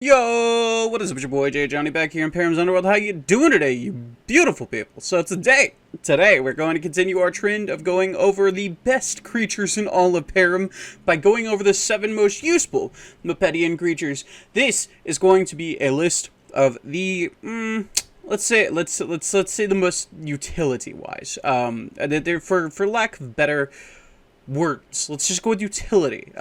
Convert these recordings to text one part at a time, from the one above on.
Yo, what is up, it's your boy Jay Johnny back here in Perrim's Underworld. How you doing today, you beautiful people? So today we're going to continue our trend of going over the best creatures in all of Perrim by going over the 7 most useful Mipedian creatures. This is going to be a list of the let's say the most utility wise. They're for lack of better words. Let's just go with utility.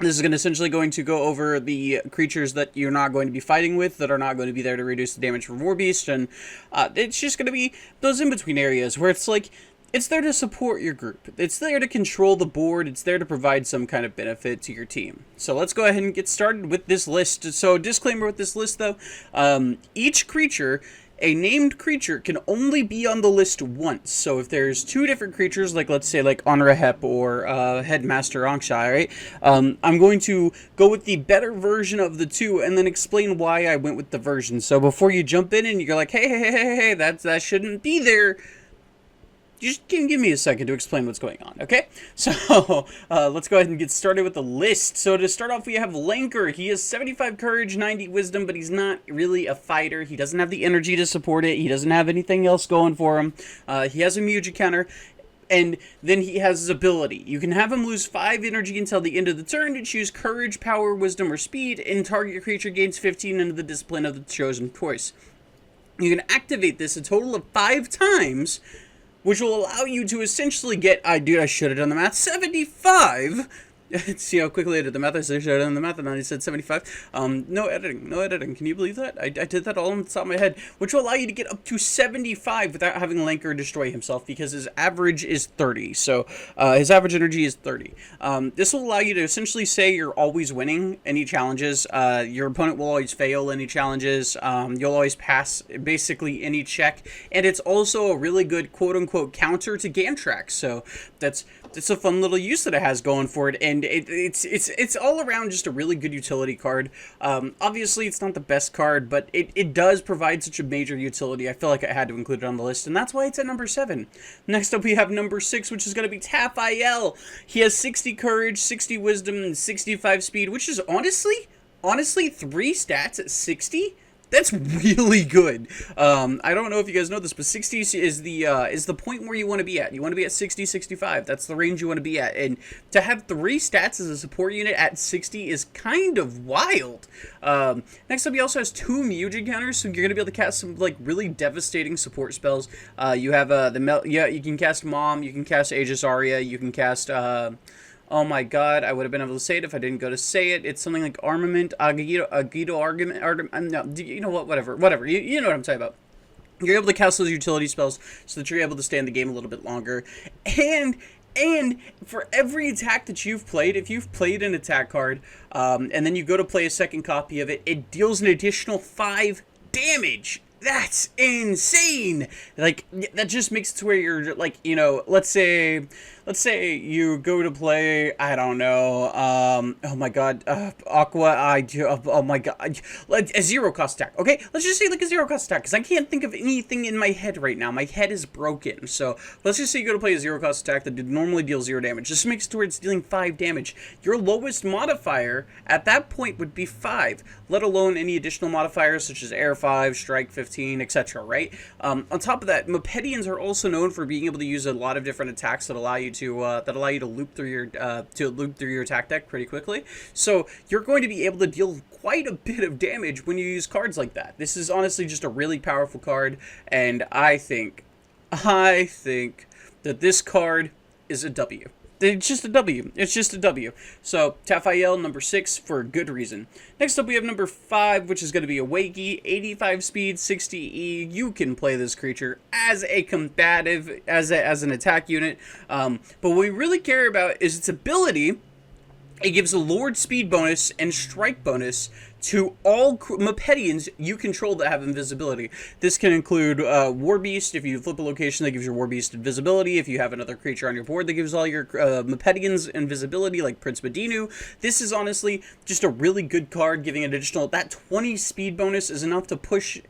This is essentially going to go over the creatures that you're not going to be fighting with, that are not going to be there to reduce the damage from War Beast, and it's just going to be those in-between areas where it's like, it's there to support your group. It's there to control the board. It's there to provide some kind of benefit to your team. So let's go ahead and get started with this list. So disclaimer with this list though, each creature, a named creature, can only be on the list once. So if there's 2 different creatures, like let's say like Onra Hep or Headmaster Onshai, right? I'm going to go with the better version of the 2 and then explain why I went with the version. So before you jump in and you're like, hey, that shouldn't be there, just give me a second to explain what's going on, okay? So, let's go ahead and get started with the list. So, to start off, we have Lanker. He has 75 courage, 90 wisdom, but he's not really a fighter. He doesn't have the energy to support it. He doesn't have anything else going for him. He has a Muji counter, and then he has his ability. You can have him lose 5 energy until the end of the turn to choose courage, power, wisdom, or speed, and target creature gains 15 into the discipline of the chosen choice. You can activate this a total of 5 times, which will allow you to essentially get, I should have done the math, 75. See how quickly I did the math. I should have done the math, and then I said 75. No editing. Can you believe that? I did that all on the top of my head, which will allow you to get up to 75 without having Lanker destroy himself, because his average is 30. So, his average energy is 30. This will allow you to essentially say you're always winning any challenges. Your opponent will always fail any challenges. You'll always pass basically any check, and it's also a really good quote-unquote counter to Gantrax. So, that's a fun little use that it has going for it, and it's all around just a really good utility card. Obviously, it's not the best card, but it does provide such a major utility. I feel like I had to include it on the list, and that's why it's at number 7. Next up, we have number 6, which is going to be Tapael. He has 60 courage, 60 wisdom, and 65 speed, which is honestly 3 stats at 60. That's really good. I don't know if you guys know this, but 60 is the point where you want to be at. You want to be at 60, 65. That's the range you want to be at. And to have 3 stats as a support unit at 60 is kind of wild. Next up, he also has 2 Muji counters, so you're going to be able to cast some like really devastating support spells. You have you can cast Mom, you can cast Aegis Aria, you can cast oh my god, I would have been able to say it if I didn't go to say it. It's something like Armament, Agido Argument, no, you know what, whatever. You know what I'm talking about. You're able to cast those utility spells so that you're able to stay in the game a little bit longer. And for every attack that you've played, if you've played an attack card, and then you go to play a second copy of it, it deals an additional 5 damage. That's insane. Like, that just makes it to where you're like, you know, let's say you go to play, I don't know, oh my god, Aqua, oh my god, a 0 cost attack, okay? Let's just say like a 0 cost attack, because I can't think of anything in my head right now. My head is broken, so let's just say you go to play a 0 cost attack that normally deals 0 damage. Just makes it to where it's dealing 5 damage. Your lowest modifier at that point would be 5, let alone any additional modifiers such as Air 5, Strike 15, etc., right? On top of that, Mipedians are also known for being able to use a lot of different attacks that allow you to loop through your attack deck pretty quickly. So you're going to be able to deal quite a bit of damage when you use cards like that. This is honestly just a really powerful card, and I think that this card is a W. It's just a W. It's just a W. So, Tapael, number 6, for a good reason. Next up, we have number 5, which is going to be a Wakey, 85 speed, 60 E. You can play this creature as a combative, as an attack unit. But what we really care about is its ability. It gives a Lord speed bonus and strike bonus to all Mipedians you control that have invisibility. This can include War Beast. If you flip a location, that gives your War Beast invisibility. If you have another creature on your board that gives all your Mipedians invisibility, like Prince Medinu. This is honestly just a really good card, giving an additional, that 20 speed bonus is enough to push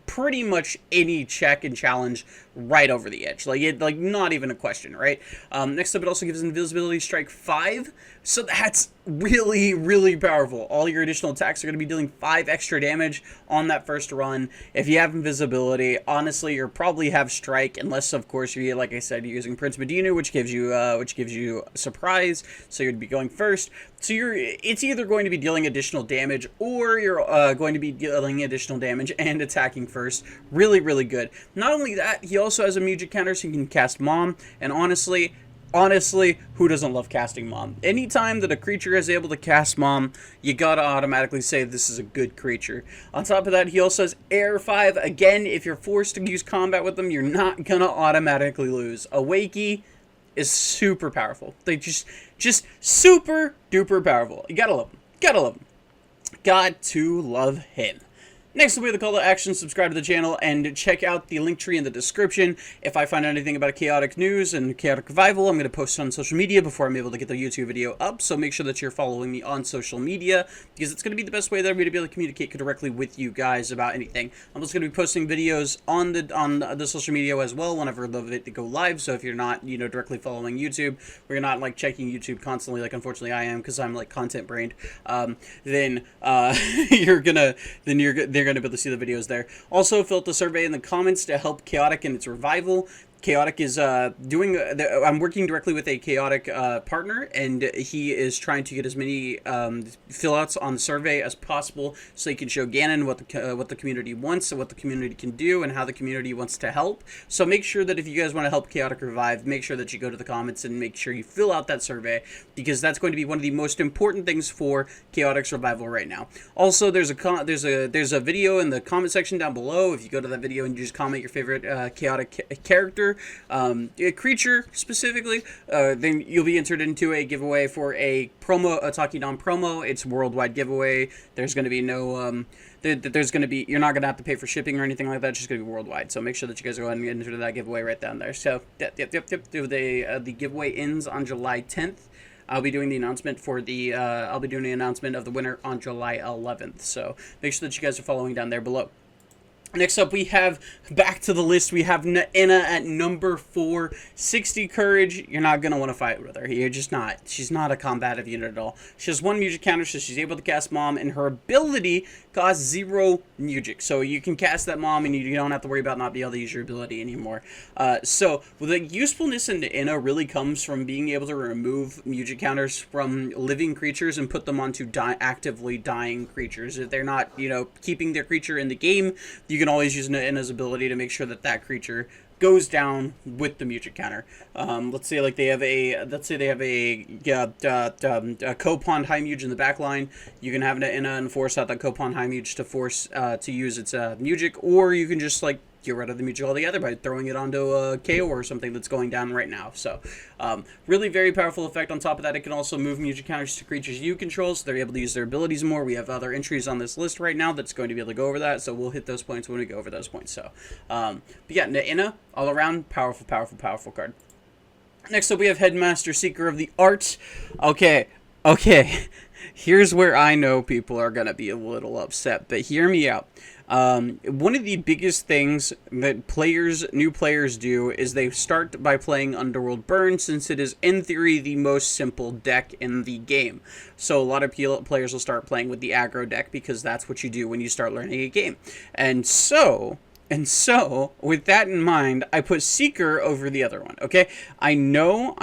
pretty much any check and challenge right over the edge. Like not even a question, right? Next up, it also gives invisibility strike 5, so that's really, really powerful. All your additional attacks are going to be dealing 5 extra damage on that first run. If you have invisibility, honestly, you'll probably have strike, unless of course you're, like I said, you're using Prince Medina, which gives you surprise, so you'd be going first. So it's either going to be dealing additional damage, or you're going to be dealing additional damage and attacking first. Really, really good. Not only that, he also has a music counter, so you can cast Mom, and honestly, who doesn't love casting Mom? Anytime that a creature is able to cast Mom, you gotta automatically say this is a good creature. On top of that, he also has Air 5. Again, if you're forced to use combat with them, you're not gonna automatically lose. A Wakey is super powerful. They just super duper powerful. You gotta love him. Gotta love him. Got to love him. Next will be the call to action. Subscribe to the channel and check out the link tree in the description. If I find anything about chaotic news and chaotic revival, I'm going to post it on social media before I'm able to get the YouTube video up. So make sure that you're following me on social media, because it's going to be the best way that I'm going to be able to communicate directly with you guys about anything. I'm also going to be posting videos on the social media as well whenever the go live. So if you're not directly following YouTube, or you're not like checking YouTube constantly, like unfortunately I am, because I'm like content brained, then they're going to be able to see the videos there. Also, fill out the survey in the comments to help Chaotic in its revival. Chaotic is I'm working directly with a Chaotic partner, and he is trying to get as many fill-outs on the survey as possible, so he can show Ganon what the community wants and what the community can do and how the community wants to help. So make sure that if you guys want to help Chaotic revive, make sure that you go to the comments and make sure you fill out that survey, because that's going to be one of the most important things for Chaotic's revival right now. Also, there's a video in the comment section down below. If you go to that video and you just comment your favorite Chaotic character, a creature specifically, then you'll be entered into a giveaway for a Takinom promo. It's a worldwide giveaway. There's going to be no you're not going to have to pay for shipping or anything like that. It's just going to be worldwide. So make sure that you guys go ahead and enter that giveaway right down there. So the giveaway ends on July 10th. I'll be doing the announcement of the winner on July 11th. So make sure that you guys are following down there below. Next up, we have, back to the list, we have Naina at number 4, 60 courage. You're not going to want to fight with her. You're just not. She's not a combative unit at all. She has 1 music counter, so she's able to cast Mom, and her ability costs 0 music. So you can cast that Mom, and you don't have to worry about not being able to use your ability anymore. So the usefulness in Naina really comes from being able to remove music counters from living creatures and put them onto actively dying creatures. If they're not, keeping their creature in the game, you can always use Naina's ability to make sure that that creature goes down with the music counter. Let's say they have a Copond High Muge in the back line. You can have Naina and force out that Copond High Muge to force to use its music, or you can just get rid of the music altogether by throwing it onto a Chaor or something that's going down right now. So really very powerful effect. On top of that, it can also move music counters to creatures you control, so they're able to use their abilities more. We have other entries on this list right now that's going to be able to go over that, so we'll hit those points when we go over those points. So but yeah, Naina, all around powerful card. Next up, we have Headmaster, Seeker of the Arts. Okay. Here's where I know people are gonna be a little upset, but hear me out. One of the biggest things that new players do is they start by playing Underworld Burn, since it is in theory the most simple deck in the game. So a lot of players will start playing with the aggro deck, because that's what you do when you start learning a game. And so, with that in mind, I put Seeker over the other one, okay? I know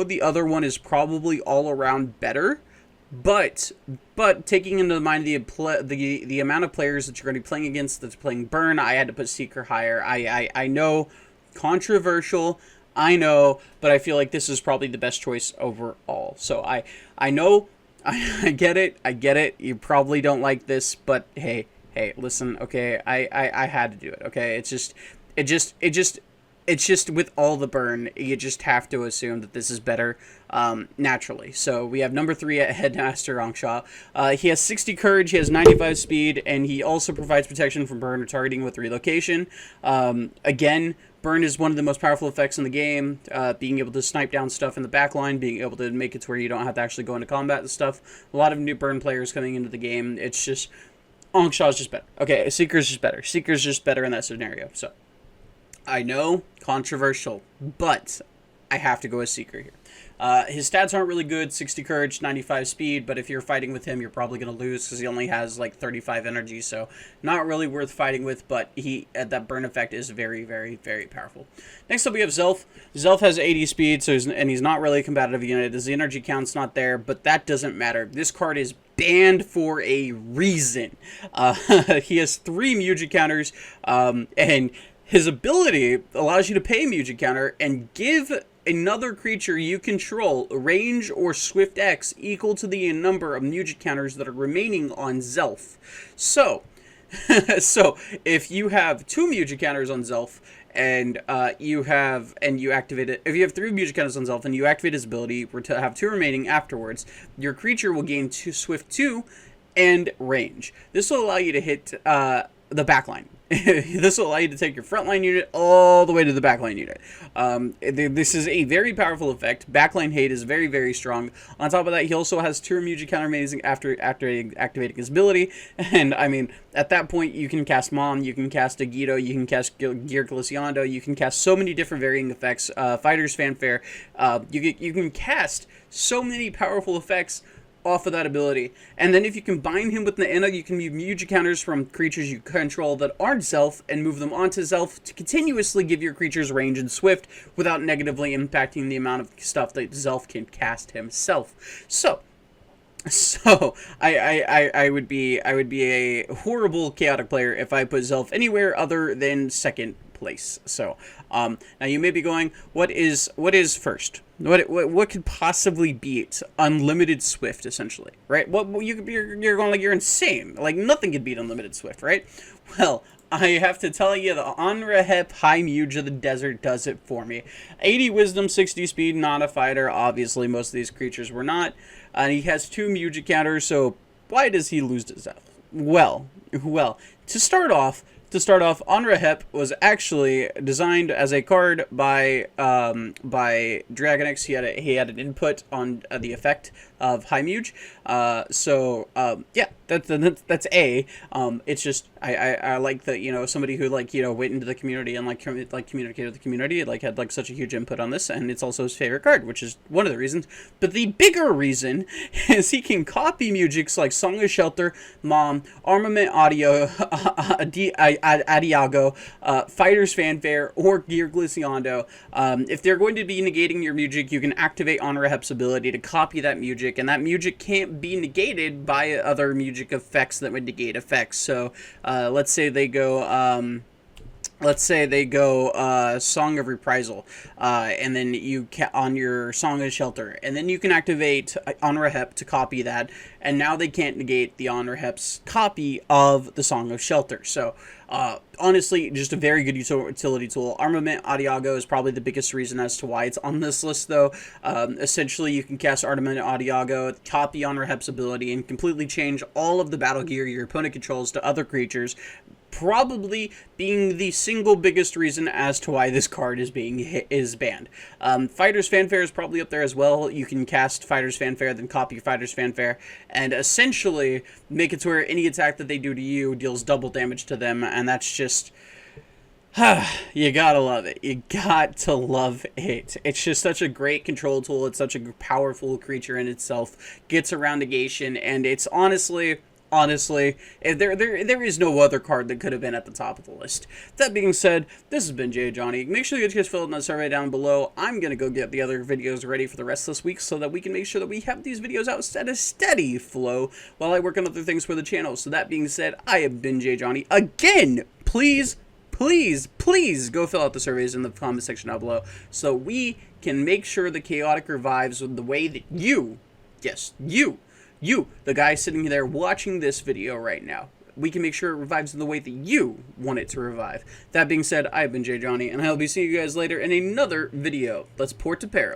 the other one is probably all around better, but taking into mind the amount of players that you're going to be playing against that's playing Burn, I had to put Seeker higher. I know, controversial, I know, but I feel like this is probably the best choice overall. So I know, I get it, you probably don't like this, but hey, listen, okay, I had to do it, okay? It's just with all the Burn, you just have to assume that this is better naturally. So we have number 3 at Headmaster Ongshaw. He has 60 courage, he has 95 speed, and he also provides protection from burn or targeting with relocation. Again, Burn is one of the most powerful effects in the game, being able to snipe down stuff in the backline, being able to make it to where you don't have to actually go into combat and stuff. A lot of new Burn players coming into the game, it's just, Ongshaw is just better. Okay, Seeker's just better. Seeker's just better in that scenario, so. I know, controversial, but I have to go with Seeker here. His stats aren't really good, 60 courage, 95 speed, but if you're fighting with him, you're probably going to lose because he only has like 35 energy, so not really worth fighting with, but that burn effect is very, very, very powerful. Next up, we have Zelf. Zelf has 80 speed, and he's not really a combative unit. His energy count's not there, but that doesn't matter. This card is banned for a reason. He has 3 Muji counters, and his ability allows you to pay a Muji counter and give another creature you control range or swift X equal to the number of Muji counters that are remaining on Zelf. So, if you have 2 Muji counters on Zelf and you activate it, if you have 3 Muji counters on Zelf and you activate his ability to have 2 remaining afterwards, your creature will gain swift 2 and range. This will allow you to hit the backline. This will allow you to take your frontline unit all the way to the backline unit. This is a very powerful effect. Backline hate is very, very strong. On top of that, he also has 2 Muji counter amazing after activating his ability. And I mean, at that point, you can cast Mom, you can cast Agito, you can cast Gear Gliciando, you can cast so many different varying effects. Fighter's Fanfare. You can cast so many powerful effects off of that ability. And then if you combine him with Naena, you can move Muji counters from creatures you control that aren't Zelf and move them onto Zelf to continuously give your creatures range and swift without negatively impacting the amount of stuff that Zelf can cast himself. So I would be a horrible chaotic player if I put Zelf anywhere other than second place. So now you may be going, what is first? What could possibly beat unlimited Swift, essentially, right? You're going like you're insane. Like nothing could beat unlimited Swift, right? Well, I have to tell you, the Onra Hep High Muge of the Desert does it for me. 80 Wisdom, 60 Speed, not a fighter. Obviously, most of these creatures were not. And he has 2 Muji counters, so why does he lose to Zelf? Well, to start off, Onra Hep was actually designed as a card by Dragonix. He had an input on the effect of High Muge. Yeah, that's A. It's just I like that, somebody who went into the community and communicated with the community, had such a huge input on this, and it's also his favorite card, which is one of the reasons. But the bigger reason is he can copy musics like Song of Shelter, Mom, Armament Audio, Adiago, Fighter's Fanfare, or Gear Gliciando. If they're going to be negating your music, you can activate Onra Hep's ability to copy that music, and that music can't be negated by other music effects that would negate effects. So let's say they go Song of Reprisal, and then you on your Song of Shelter, and then you can activate Onra Hep to copy that, and now they can't negate the Onra Hep's copy of the Song of Shelter. So honestly, just a very good utility tool. Armament Adiago is probably the biggest reason as to why it's on this list, though. Essentially, you can cast Armament Adiago, copy Onra Hep's ability, and completely change all of the battle gear your opponent controls to other creatures, probably being the single biggest reason as to why this card is banned. Fighter's Fanfare is probably up there as well. You can cast Fighter's Fanfare, then copy Fighter's Fanfare, and essentially make it to where any attack that they do to you deals double damage to them, and that's just... you gotta love it. You got to love it. It's just such a great control tool. It's such a powerful creature in itself. Gets around negation, and it's honestly, there is no other card that could have been at the top of the list. That being said, this has been Johnny. Make sure you guys fill out that survey down below. I'm going to go get the other videos ready for the rest of this week so that we can make sure that we have these videos out at a steady flow while I work on other things for the channel. So that being said, I have been Johnny. Again, please go fill out the surveys in the comment section down below so we can make sure the Chaotic revives with the way that you, yes, you, the guy sitting there watching this video right now, we can make sure it revives in the way that you want it to revive. That being said, I've been Johnny, and I'll be seeing you guys later in another video. Let's port to Perrim.